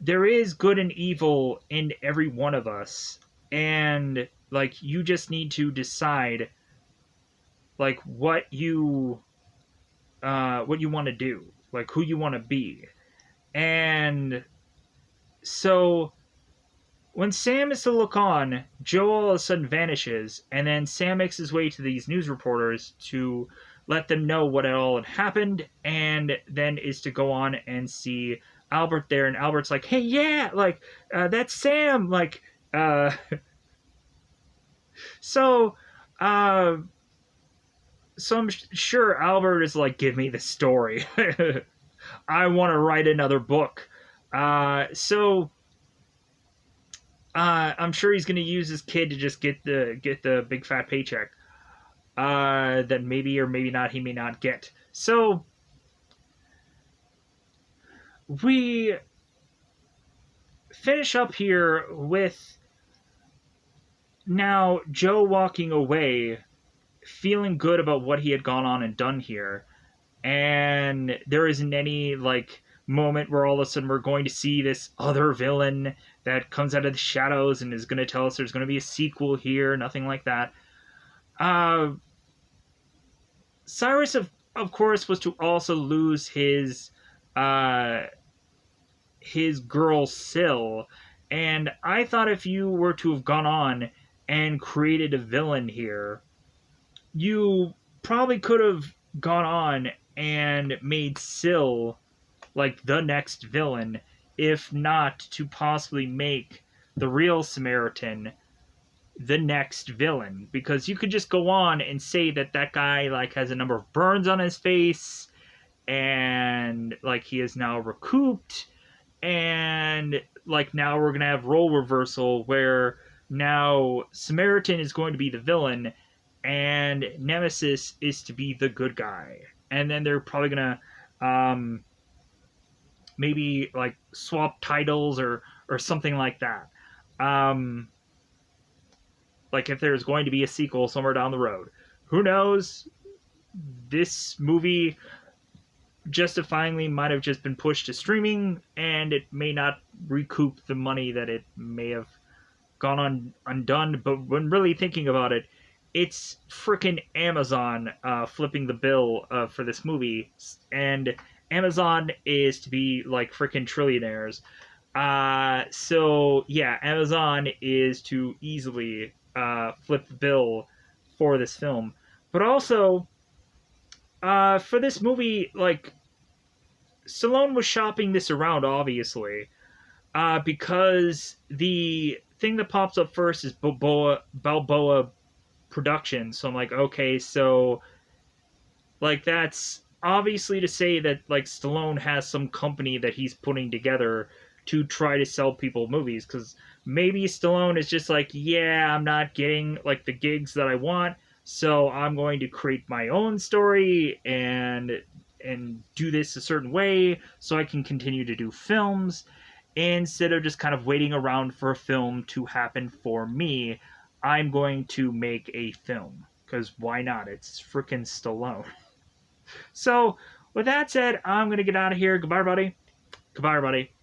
there is good and evil in every one of us. And, like, you just need to decide, like, what you want to do. Like, who you want to be. And so when Sam is to look on, Joe all of a sudden vanishes, and then Sam makes his way to these news reporters to let them know what all had happened, and then is to go on and see Albert there, and Albert's like, hey, yeah, like, that's Sam, like, so, so I'm sure Albert is like, give me the story. I want to write another book. So I'm sure he's going to use his kid to just get the big fat paycheck that maybe or maybe not he may not get. So we finish up here with now Joe walking away, feeling good about what he had gone on and done here, and there isn't any like moment where all of a sudden we're going to see this other villain that comes out of the shadows and is going to tell us there's going to be a sequel here. Nothing like that. Cyrus, of course, was to also lose his girl Syl, and I thought if you were to have gone on and created a villain here, you probably could have gone on and made Syl like the next villain, if not to possibly make the real Samaritan the next villain, because you could just go on and say that that guy like has a number of burns on his face and like he is now recouped, and like now we're gonna have role reversal where now Samaritan is going to be the villain and Nemesis is to be the good guy, and then they're probably gonna maybe like swap titles or something like that. Like if there's going to be a sequel somewhere down the road, who knows? This movie justifyingly might have just been pushed to streaming, and it may not recoup the money that it may have undone. But when really thinking about it, it's freaking Amazon flipping the bill for this movie, and Amazon is to be like freaking trillionaires. So yeah, Amazon is to easily flip the bill for this film, but also for this movie, like Stallone was shopping this around, obviously, because the thing that pops up first is Balboa Productions. So I'm like, okay, so like that's obviously to say that like Stallone has some company that he's putting together to try to sell people movies, because maybe Stallone is just like, yeah, I'm not getting like the gigs that I want, so I'm going to create my own story and do this a certain way so I can continue to do films instead of just kind of waiting around for a film to happen for me. I'm going to make a film because why not? It's freaking Stallone. So, with that said, I'm going to get out of here. Goodbye, everybody. Goodbye, everybody.